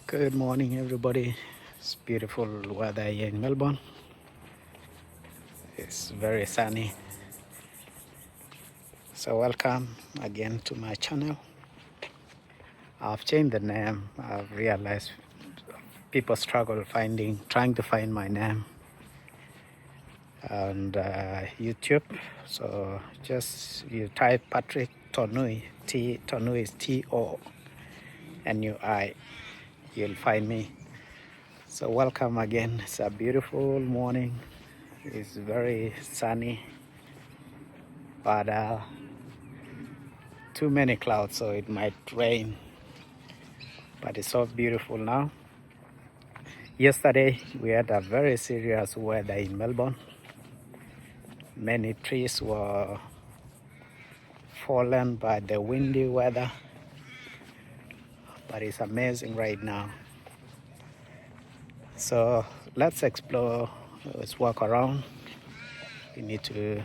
Good morning, everybody. It's beautiful weather here in Melbourne. It's very sunny. So, welcome again to my channel. I've changed the name. I've realized people struggle trying to find my name on YouTube. So, just you type Patrick Tonui. Tonui is Tonui. You'll find me. So, welcome again. It's a beautiful morning. It's very sunny, but too many clouds, so it might rain. But it's so beautiful now. Yesterday we had a very serious weather in Melbourne. Many trees were fallen by the windy weather, but it's amazing right now. So let's explore, let's walk around. We need to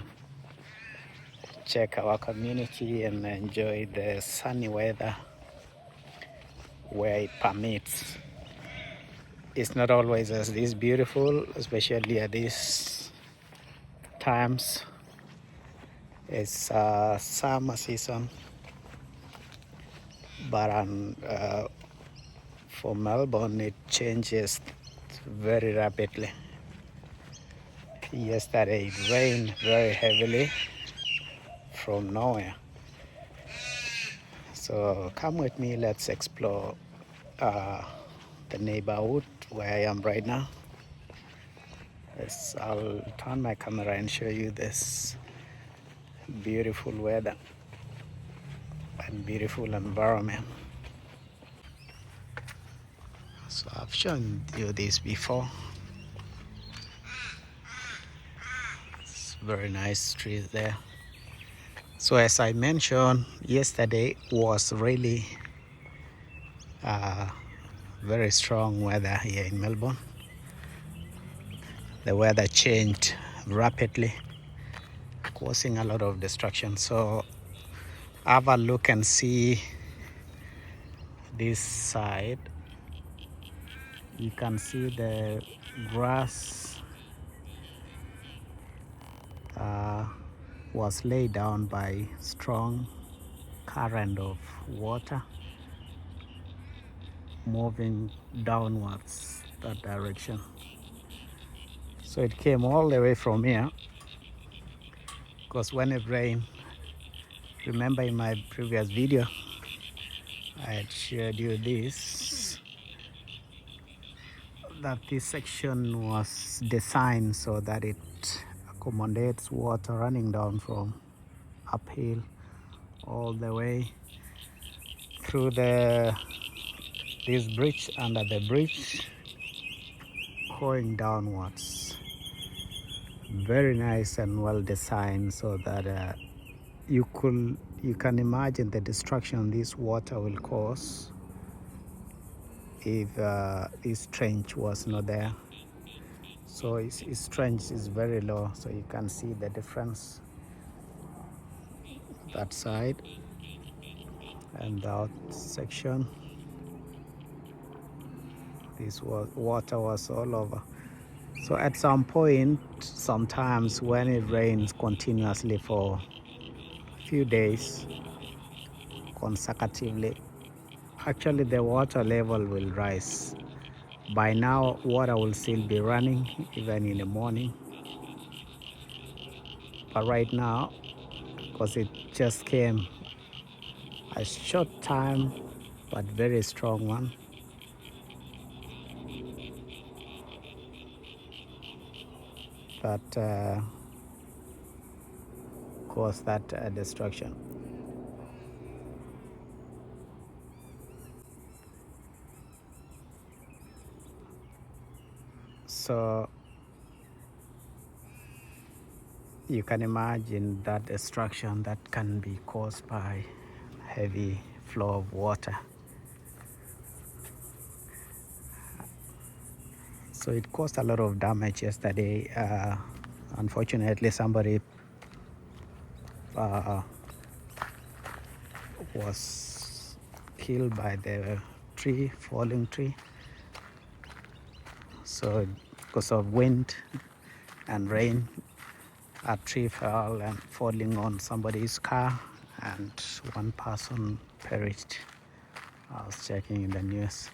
check our community and enjoy the sunny weather where it permits. It's not always as this beautiful, especially at these times. It's summer season, but for Melbourne it changes very rapidly. Yesterday it rained very heavily from nowhere. So come with me, let's explore the neighborhood where I am right now. I'll turn my camera and show you this beautiful weather and beautiful environment. So I've shown you this before. It's very nice trees there. So as I mentioned, yesterday was really very strong weather here in Melbourne. The weather changed rapidly, causing a lot of destruction. So have a look and see this side. You can see the grass was laid down by strong current of water moving downwards that direction. So it came all the way from here, because when it rained, remember in my previous video I had shared you this, that this section was designed so that it accommodates water running down from uphill all the way through this bridge, under the bridge, going downwards. Very nice and well designed, so that you can imagine the destruction this water will cause if this trench was not there. So its trench is very low, so you can see the difference that side and that section. This water was all over. So at some point, sometimes when it rains continuously for a few days consecutively, actually the water level will rise. By now water will still be running even in the morning, but right now, because it just came a short time but very strong one, that caused that destruction. So you can imagine that destruction that can be caused by heavy flow of water. So it caused a lot of damage yesterday. Unfortunately, somebody was killed by the tree, falling tree. So because of wind and rain, a tree fell and falling on somebody's car, and one person perished. I was checking in the news.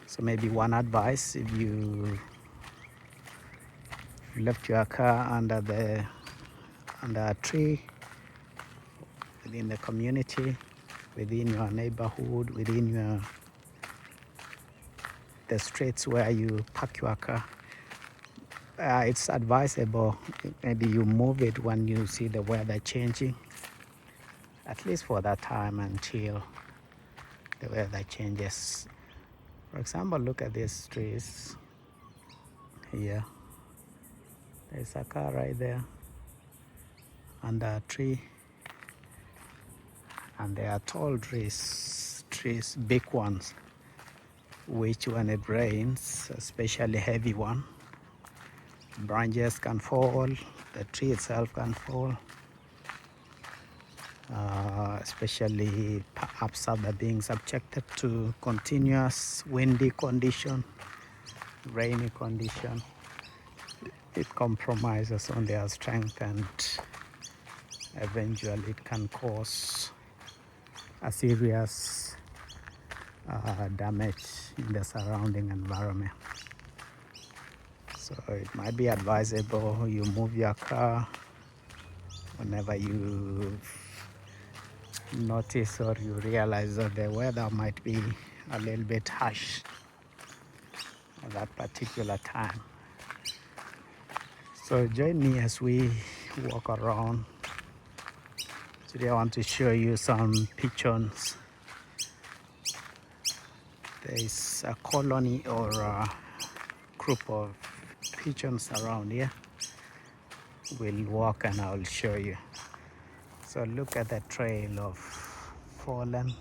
So maybe one advice: if you left your car under a tree within the community, within your neighborhood, within the streets where you park your car, it's advisable maybe you move it when you see the weather changing, at least for that time until the weather changes. For example, look at these trees here. There's a car right there under a tree, and they are tall trees, big ones, which when it rains, especially heavy one, branches can fall, the tree itself can fall, especially perhaps after being subjected to continuous windy condition, rainy condition. It compromises on their strength, and eventually it can cause a serious damage in the surrounding environment. So it might be advisable you move your car whenever you notice or you realize that the weather might be a little bit harsh at that particular time. So join me as we walk around. Today I want to show you some pigeons. There is a colony or a group of pigeons around here. We'll walk and I'll show you. So look at the trail of fallen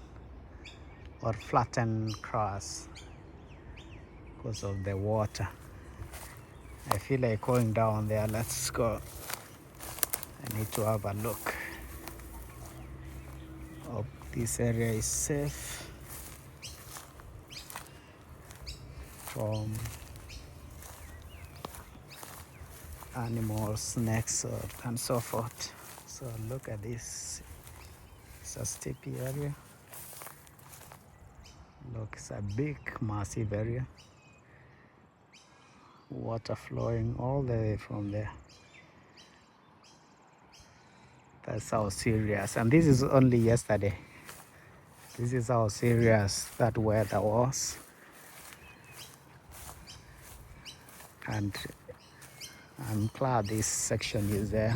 or flattened grass because of the water. I feel like going down there. Let's go. I need to have a look. Hope this area is safe from animals, snakes, and so forth. So look at this. It's a steepy area. Look, it's a big, massive area. Water flowing all the way from there. That's how serious. And this is only yesterday. This is how serious that weather was. And I'm glad this section is there,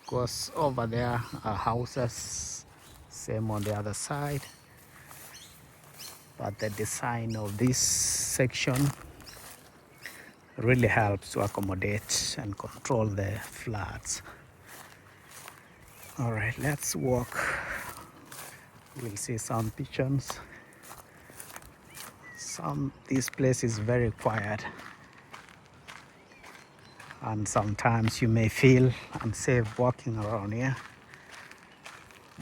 because over there are houses, same on the other side. But the design of this section really helps to accommodate and control the floods. All right, let's walk. We'll see some pigeons. This place is very quiet, and sometimes you may feel unsafe walking around here,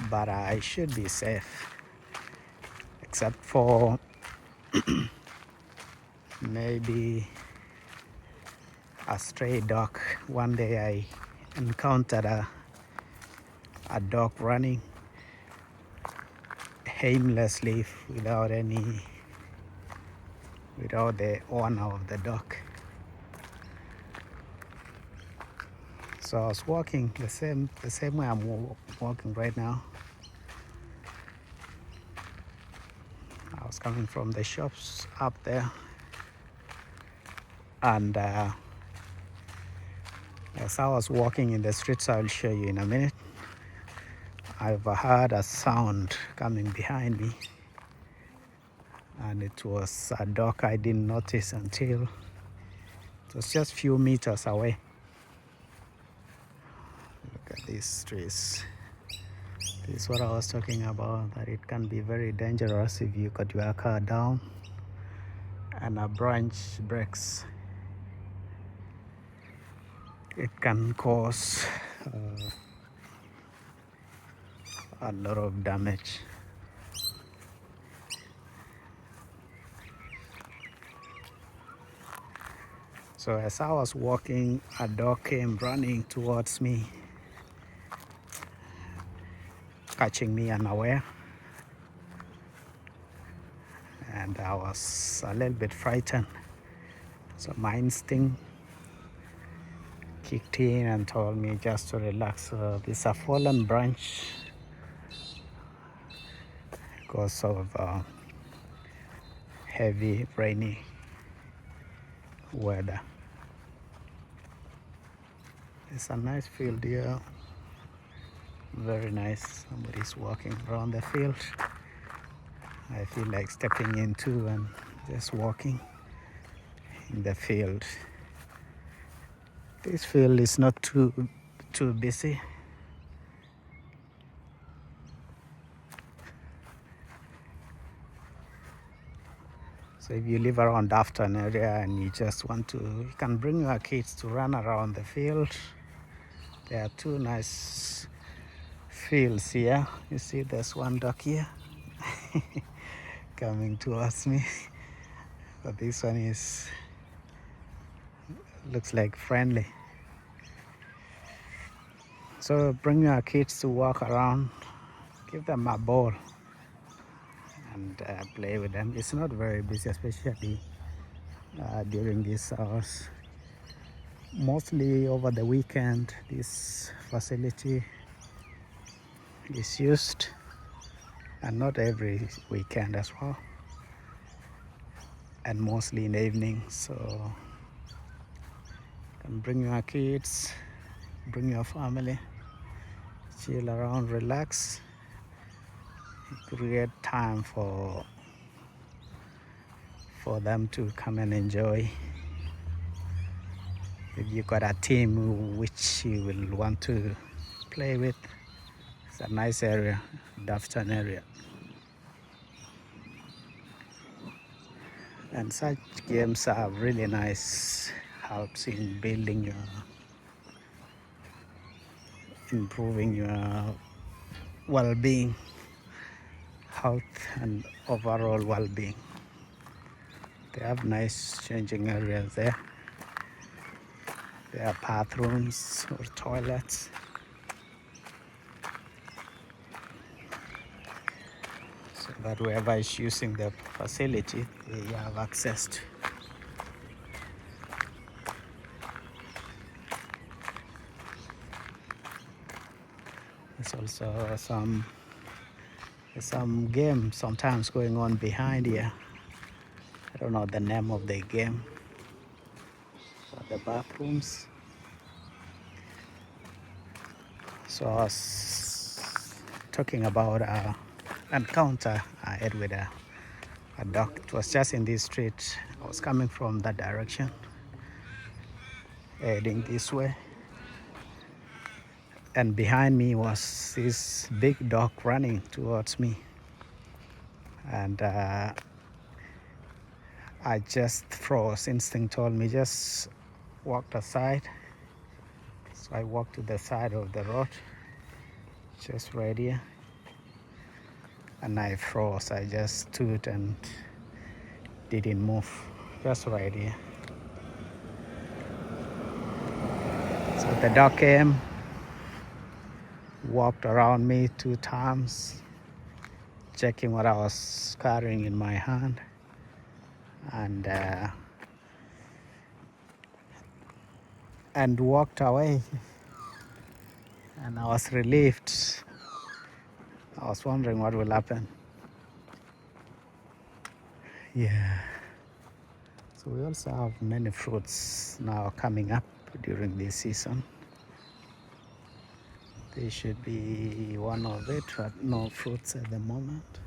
but I should be safe, except for maybe a stray dog. One day I encountered a dog running aimlessly without the owner of the dog. So I was walking the same way I'm walking right now. I was coming from the shops up there, and as I was walking in the streets, I'll show you in a minute, I've heard a sound coming behind me, and it was a dog. I didn't notice until it was just a few meters away. Look at these trees. This is what I was talking about, that it can be very dangerous if you got your car down and a branch breaks. It can cause a lot of damage. So as I was walking, a dog came running towards me, catching me unaware, and I was a little bit frightened. So my instinct kicked in and told me just to relax. This is a fallen branch because of heavy rainy weather. It's a nice field here, very nice. Somebody's walking around the field. I feel like stepping into and just walking in the field. This field is not too busy. So if you live around Afton area and you just want to, you can bring your kids to run around the field. There are two nice fields here. You see there's one duck here coming towards me. But this one looks like friendly. So bring your kids to walk around, give them a ball and play with them. It's not very busy, especially during these hours. Mostly over the weekend, this facility is used, and not every weekend as well, and mostly in the evening. So you can bring your kids, bring your family, chill around, relax, create time for them to come and enjoy. If you got a team which you will want to play with, it's a nice area, Dafton area. And such games are really nice, helps in building your, improving your well-being, health and overall well-being. They have nice changing areas there. There are bathrooms or toilets. So that whoever is using the facility, they have access to. There's also some game sometimes going on behind here. I don't know the name of the game. The bathrooms. So I was talking about an encounter I had with a dog. It was just in this street. I was coming from that direction, heading this way, and behind me was this big dog running towards me, and I just froze. Instinct told me just walk aside. So I walked to the side of the road, just right here, and I froze. I just stood and didn't move, just right here. So the dog came, walked around me 2 times, checking what I was carrying in my hand, and walked away. And I was relieved. I was wondering what will happen. Yeah. So we also have many fruits now coming up during this season. This should be one of it, but no fruits at the moment.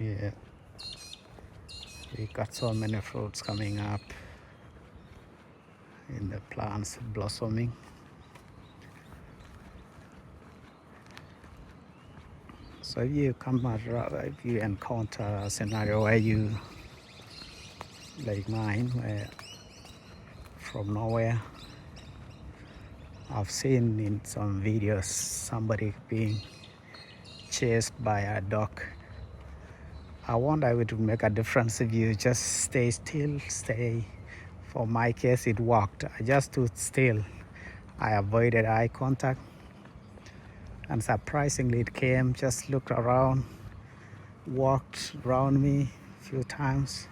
Yeah. We got so many fruits coming up in the plants blossoming. So if you if you encounter a scenario where you, like mine, where from nowhere, I've seen in some videos somebody being chased by a dog I wonder if it would make a difference if you just stay still, stay. For my case, it worked. I just stood still. I avoided eye contact. And surprisingly, it came, just looked around, walked around me a few times,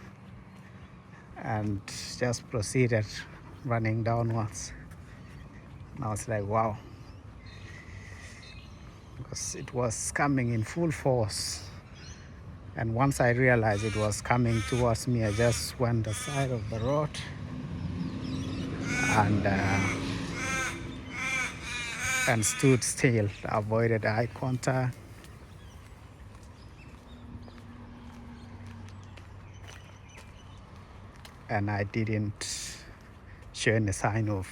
and just proceeded running downwards. And I was like, wow. Because it was coming in full force. And once I realized it was coming towards me, I just went the side of the road and stood still, avoided eye contact. And I didn't show any sign of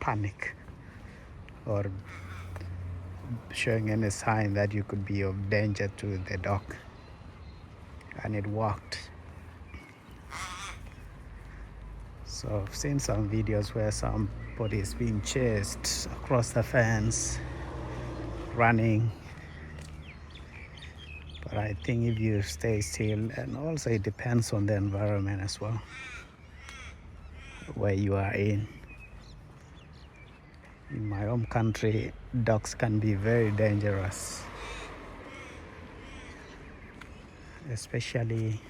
panic or showing any sign that you could be of danger to the dog. And it worked. So I've seen some videos where somebody is being chased across the fence, running. But I think if you stay still, and also it depends on the environment as well, where you are in. In my home country, dogs can be very dangerous, especially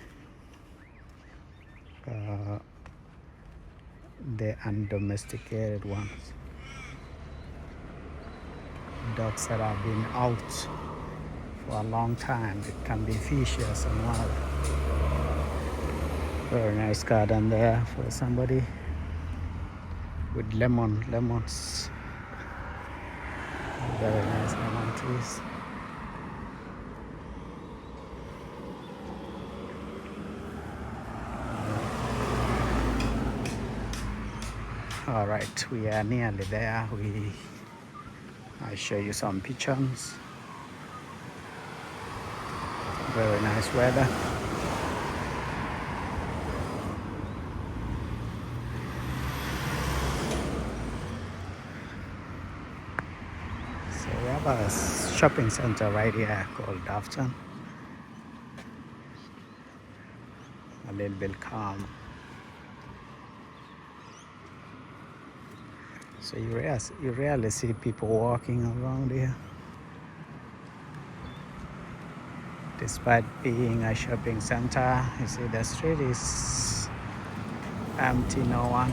the undomesticated ones. Dogs that have been out for a long time, it can be vicious and wild. Very nice garden there for somebody with lemons. Very nice lemon trees. All right, we are nearly there. I'll show you some pigeons. Very nice weather. So we have a shopping center right here called Dafton. A little bit calm. So you rarely see people walking around here. Despite being a shopping center, you see the street is empty, no one.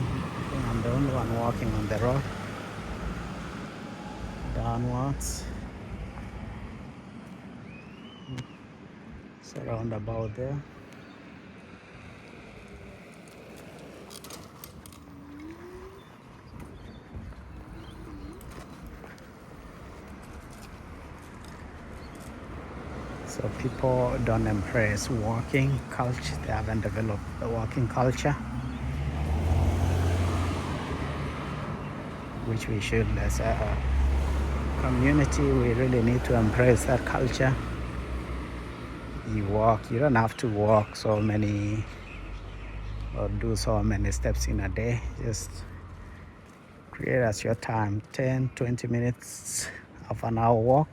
I'm the only one walking on the road downwards. It's a roundabout there. So people don't embrace walking culture. They haven't developed the walking culture, which we should. As a community, we really need to embrace that culture. You walk, you don't have to walk so many or do so many steps in a day. Just create as your time, 10, 20 minutes, half an hour walk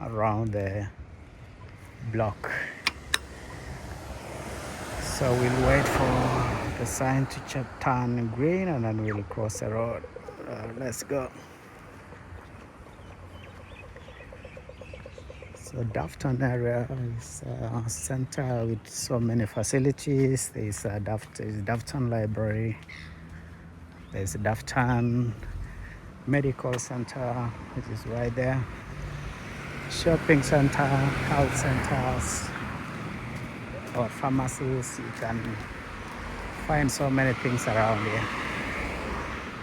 around the block. So we'll wait for the sign to turn green and then we'll cross the road. Let's go. So Dafton area is a center with so many facilities. There's Dafton Library. There's Dafton Medical Center, which is right there. Shopping center, health centers, or pharmacies. You can find so many things around here.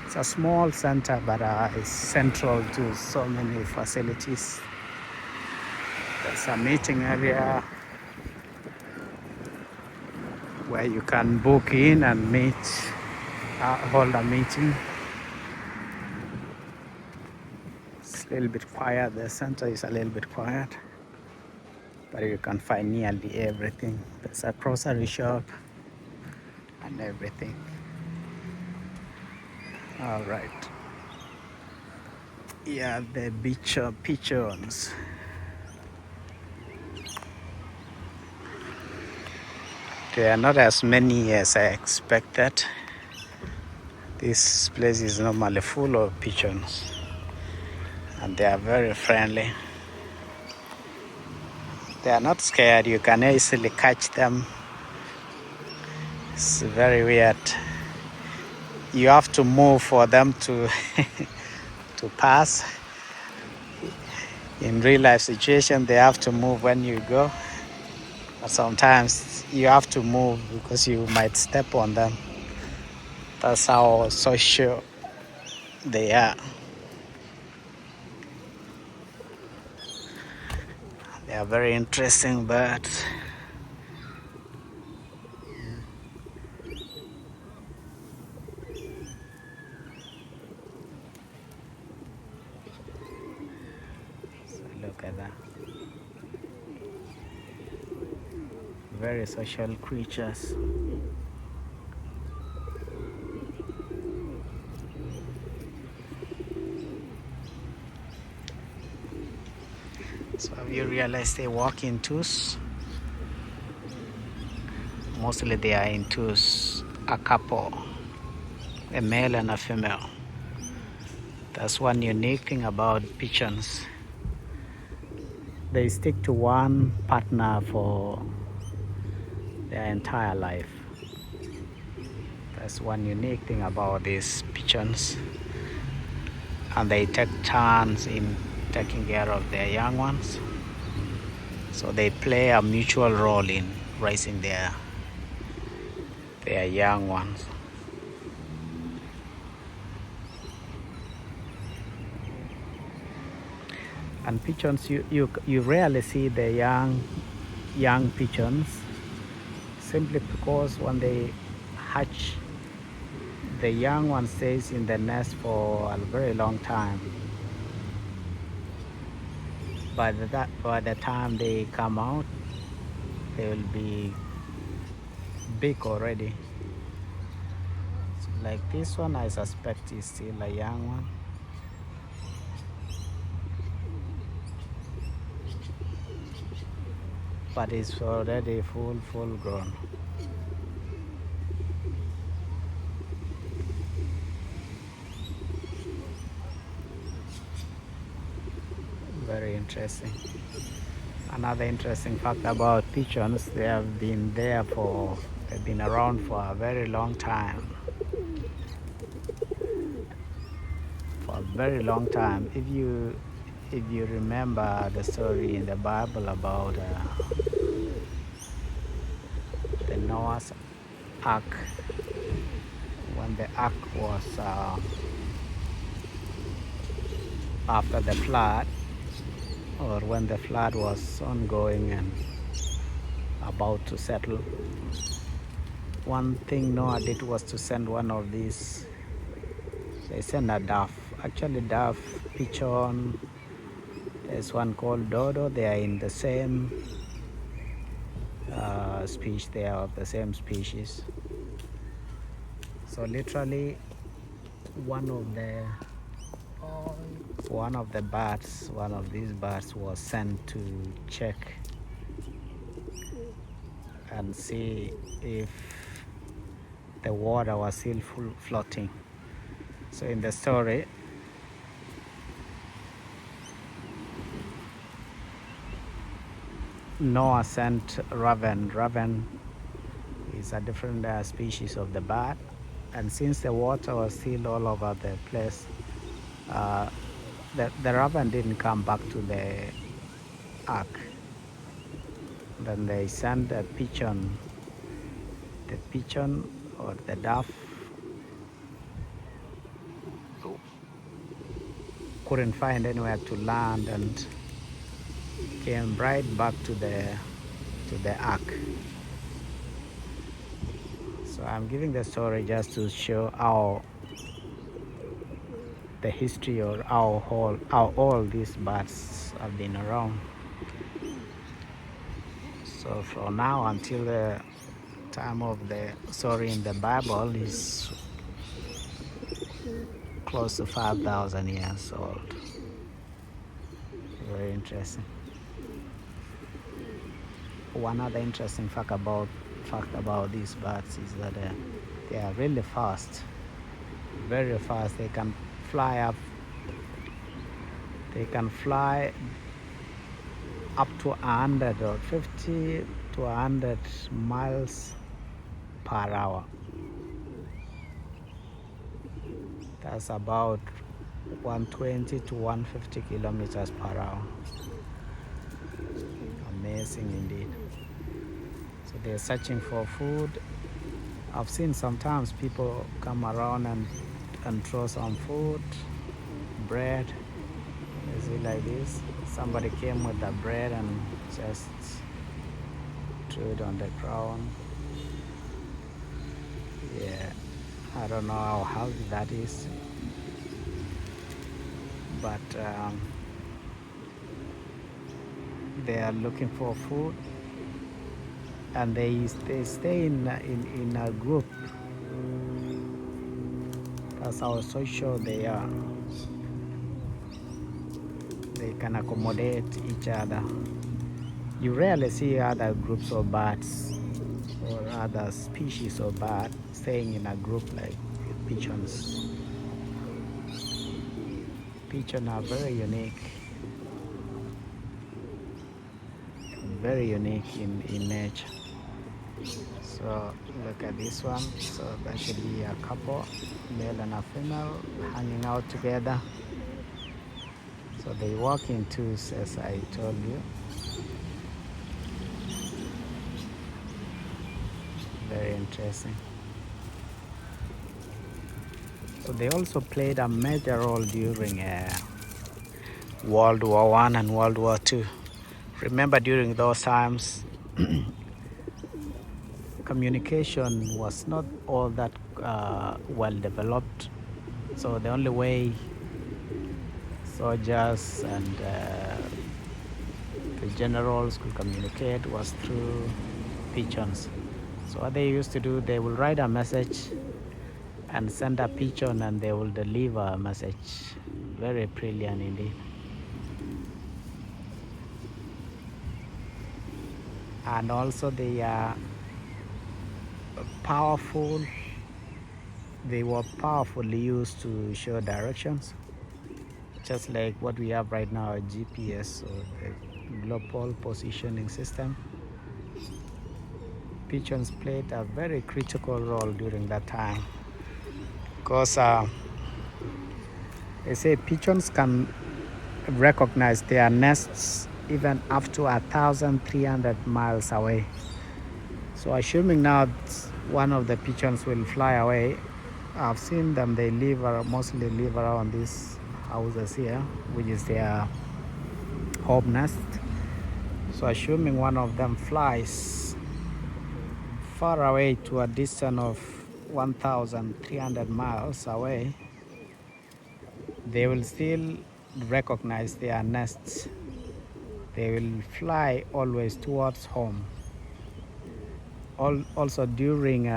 It's a small center, but it's central to so many facilities. There's a meeting area where you can book in and meet, hold a meeting. It's a little bit quiet. The center is a little bit quiet, but you can find nearly everything. There's a grocery shop and everything. All right. Yeah, the beach of Pigeons. There are not as many as I expected. This place is normally full of pigeons, and they are very friendly. They are not scared. You can easily catch them. It's very weird. You have to move for them to to pass. In real life situation, they have to move when you go. But sometimes you have to move because you might step on them. That's how social they are. They are very interesting birds. So look at that. Very social creatures. So have you realized they walk in twos? Mostly they are in twos, a couple, a male and a female. That's one unique thing about pigeons. They stick to one partner for their entire life. That's one unique thing about these pigeons. And they take turns in taking care of their young ones. So they play a mutual role in raising their young ones. And pigeons, you rarely see the young pigeons, simply because when they hatch, the young one stays in the nest for a very long time. By the time they come out, they will be big already. So like this one, I suspect is still a young one. But it's already full grown. Very interesting. Another interesting fact about pigeons, they've been around for a very long time. For a very long time. If you remember the story in the Bible about the Noah's Ark, when the Ark was after the flood, or when the flood was ongoing and about to settle, one thing Noah did was to send one of these. They sent a dove. Actually, dove, pigeon. There's one called dodo. They are in the same species. They are of the same species. So literally, one of these birds was sent to check and see if the water was still floating. So in the story, Noah sent raven. Raven is a different species of the bird, and since the water was still all over the place, the raven didn't come back to the ark. Then they sent a pigeon. The pigeon or the dove couldn't find anywhere to land and came right back to the ark. So I'm giving the story just to show how the history or how all these birds have been around. So from now until the time of the story in the Bible is close to 5,000 years old. Very interesting. One other interesting fact about fact about these birds is that they are really fast, very fast. They can fly up. They can fly up to 100 or 50 to 100 miles per hour. That's about 120 to 150 kilometers per hour. Amazing indeed. So they're searching for food. I've seen sometimes people come around and throw some food, bread. Is it like this? Somebody came with the bread and just threw it on the ground. Yeah, I don't know how healthy that is, but they are looking for food, and they stay in a group. That's how social they are. They can accommodate each other. You rarely see other groups of birds or other species of bird staying in a group like pigeons. Pigeons are very unique in nature. So look at this one. So that should be a couple, male and a female, hanging out together. So they walk in twos, as I told you. Very interesting. So they also played a major role during World War I and World War II. Remember, during those times, communication was not all that well developed. So the only way soldiers and the generals could communicate was through pigeons. So what they used to do, they will write a message and send a pigeon, and they will deliver a message. Very brilliant indeed. And also they are powerful. They were powerfully used to show directions, just like what we have right now, a GPS or the global positioning system. Pigeons played a very critical role during that time, because they say pigeons can recognize their nests even up to 1,300 miles away. So assuming now one of the pigeons will fly away, I've seen them, they mostly live around these houses here, which is their home nest. So assuming one of them flies far away to a distance of 1,300 miles away, they will still recognize their nests. They will fly always towards home. Also during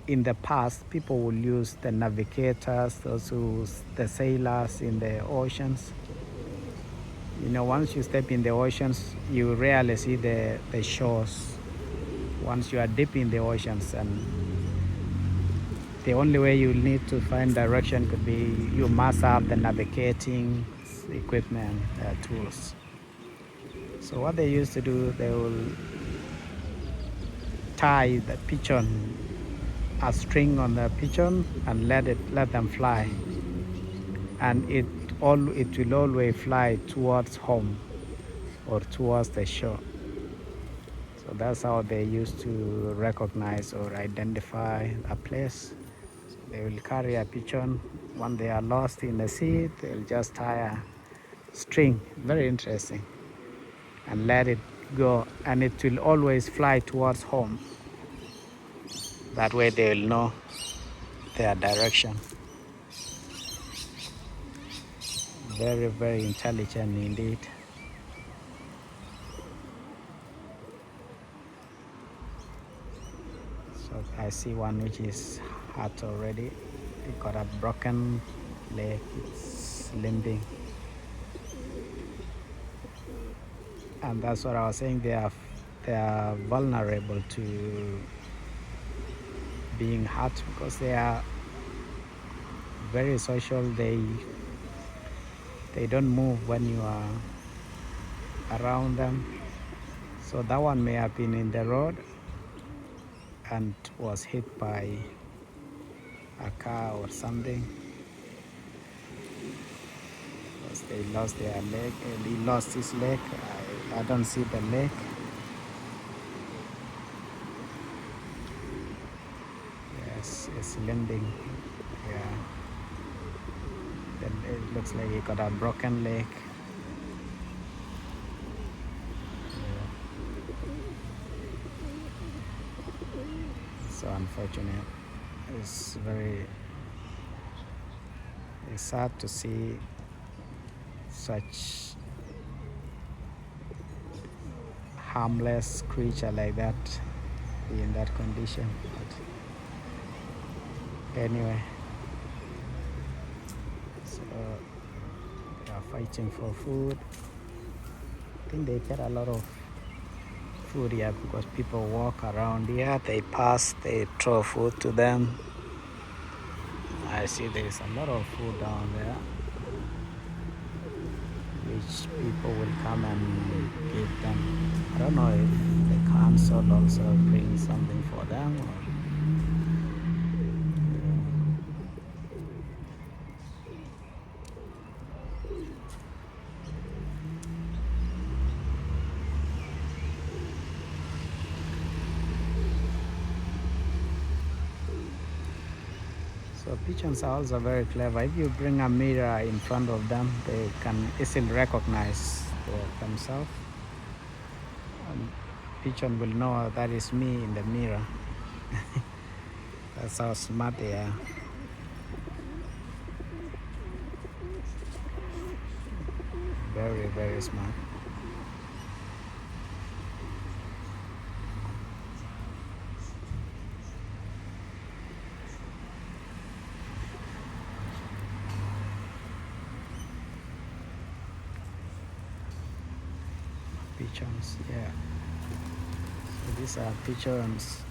in the past, people will use the navigators, the sailors in the oceans. You know, once you step in the oceans, you rarely see the shores. Once you are deep in the oceans, and the only way you need to find direction could be you must have the navigating equipment, tools. So what they used to do, they will tie the pigeon, a string on the pigeon, and let them fly, and it will always fly towards home or towards the shore. So that's how they used to recognize or identify a place. So they will carry a pigeon. When they are lost in the sea, they'll just tie a string, very interesting, and let it go, and it will always fly towards home. That way they will know their direction. Very, very intelligent indeed. So I see one which is hurt already. It got a broken leg, it's limping. And that's what I was saying, they are vulnerable to being hurt because they are very social. They don't move when you are around them. So that one may have been in the road and was hit by a car or something, because they lost their leg. He lost his leg. I don't see the leg. Yes, it's limping. Yeah. Then it looks like he got a broken leg. Yeah. So unfortunate. It's sad to see such harmless creature like that be in that condition. But anyway, so they are fighting for food. I think they get a lot of food here because people walk around here, they pass, they throw food to them. I see there's a lot of food down there, which people will come and give them. I don't know if the council also brings something for them or so pigeons are also very clever. If you bring a mirror in front of them, they can easily recognize themselves. And pigeon will know that is me in the mirror. That's how smart they are. Very, very smart. Pigeons, yeah. So these are pigeons.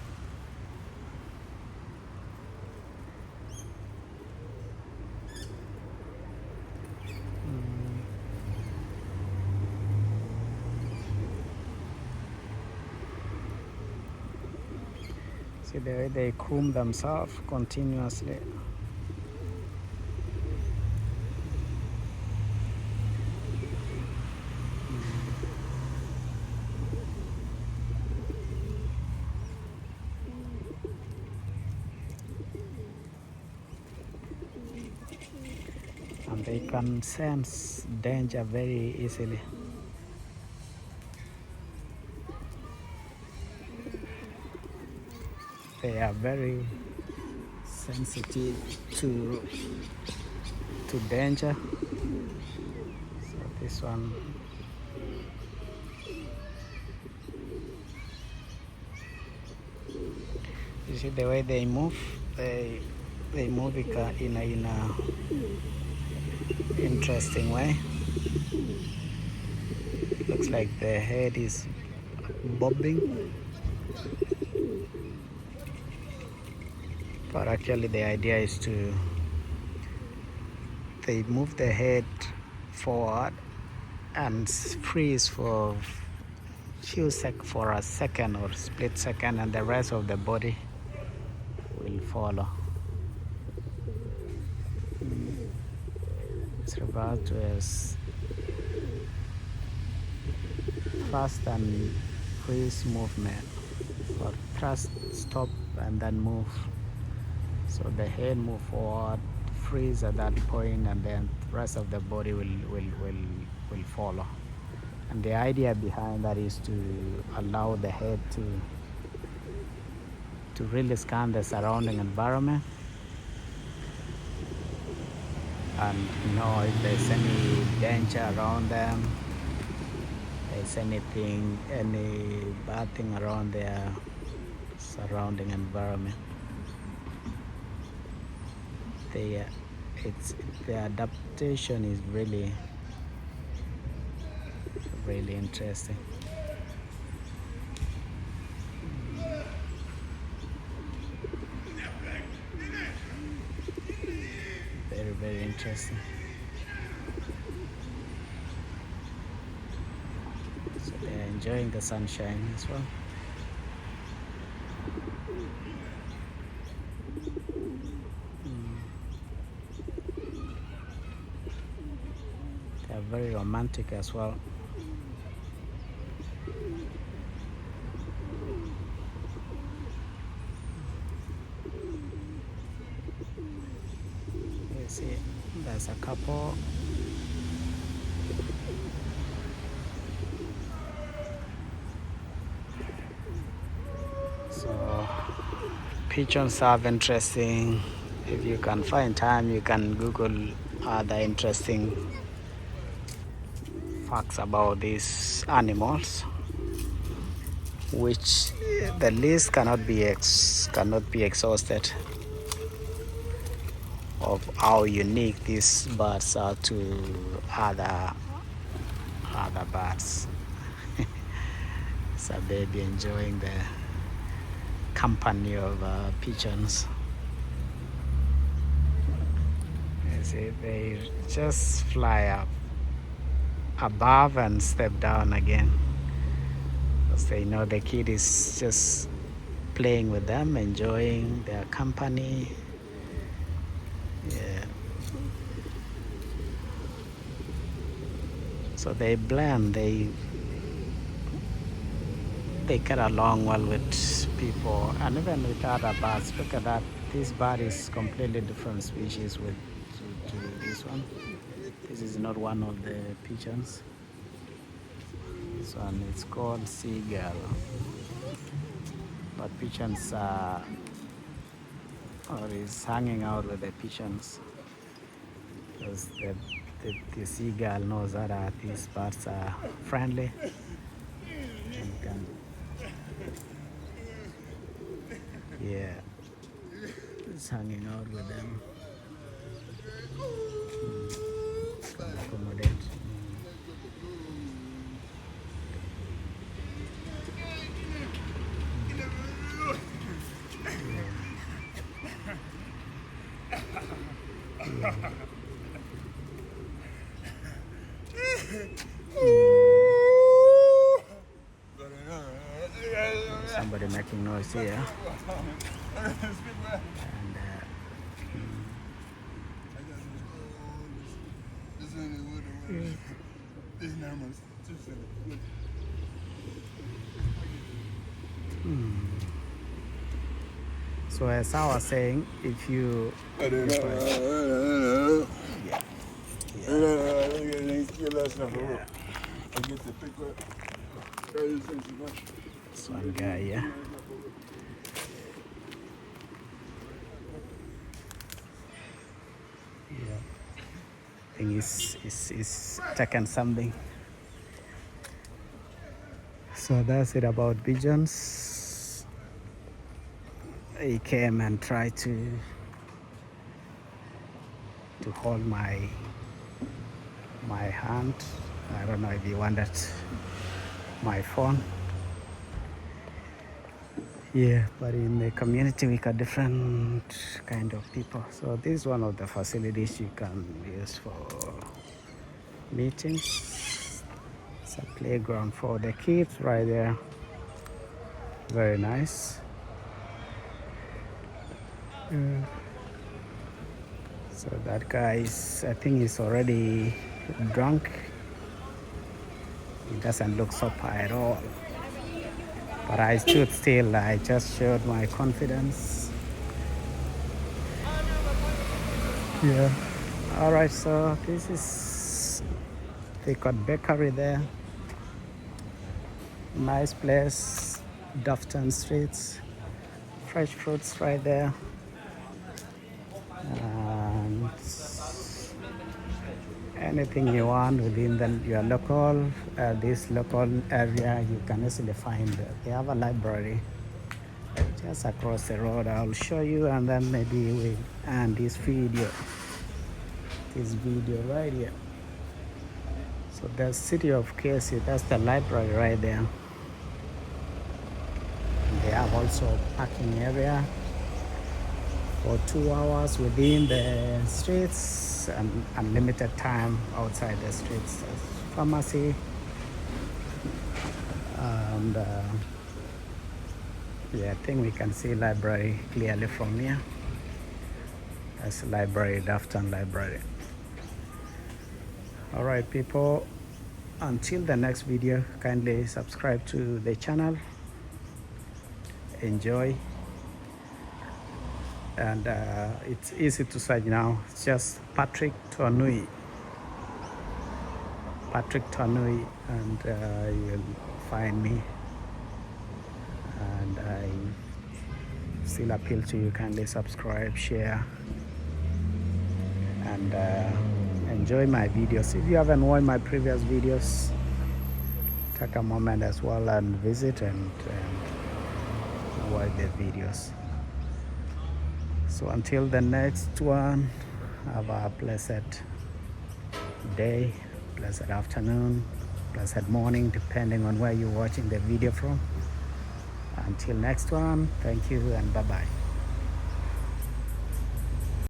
See the way they comb themselves continuously. And they can sense danger very easily. They are very sensitive to danger. So this one, you see the way they move. They move in a interesting way. Looks like the head is bobbing, but actually the idea is they move the head forward and freeze for for a second or split second, and the rest of the body will follow. It's referred to as thrust and freeze movement, or thrust, stop, and then move. So the head move forward, freeze at that point, and then the rest of the body will follow. And the idea behind that is to allow the head to really scan the surrounding environment and know if there's any danger around them, there's any bad thing around their surrounding environment. The adaptation is really interesting. interesting. So they're enjoying the sunshine as well. They're very romantic as well. You see, there's a couple. So pigeons are interesting. If you can find time, you can Google other interesting facts about these animals, which the list cannot be exhausted of how unique these birds are to other birds. It's a baby enjoying the company of pigeons. You see, they just fly up above and step down again, because they know the kid is just playing with them, enjoying their company. Yeah. So they blend, they get along well with people and even with other birds. Look at that. This bird is completely different species to this one. This is not one of the pigeons. This one is called seagull. But pigeons are, or is hanging out with the pigeons, because the seagull knows that these birds are friendly and can, yeah, it's hanging out with them. Can accommodate. Somebody making noise here. And so as I was saying, if you this one guy, yeah. I think he's taken something. So that's it about pigeons. He came and tried to hold my hand. I don't know if he wanted my phone. Yeah, but in the community we got different kind of people. So this is one of the facilities you can use for meetings. It's a playground for the kids right there. Very nice. So that guy is, I think he's already drunk. He doesn't look sober at all. But I stood still. I just showed my confidence. Yeah. All right. So this is, they got bakery there. Nice place. Dufton Streets. Fresh fruits right there. And anything you want within your local, this local area, you can easily find. They have a library just across the road. I'll show you, and then maybe we end this video right here. So the city of Casey, that's the library right there. And they have also parking area for 2 hours within the streets and unlimited time outside the streets. There's pharmacy and yeah, I think we can see library clearly from here. That's library, Dafton Library. All right, people, until the next video, kindly subscribe to the channel, enjoy, and it's easy to search now. It's just Patrick Tuanui, and you'll find me. And I still appeal to you, kindly subscribe, share, and enjoy my videos. If you haven't watched my previous videos, take a moment as well and visit and watch the videos. So until the next one, have a blessed day, blessed afternoon, blessed morning, depending on where you're watching the video from. Until next one, thank you and bye-bye.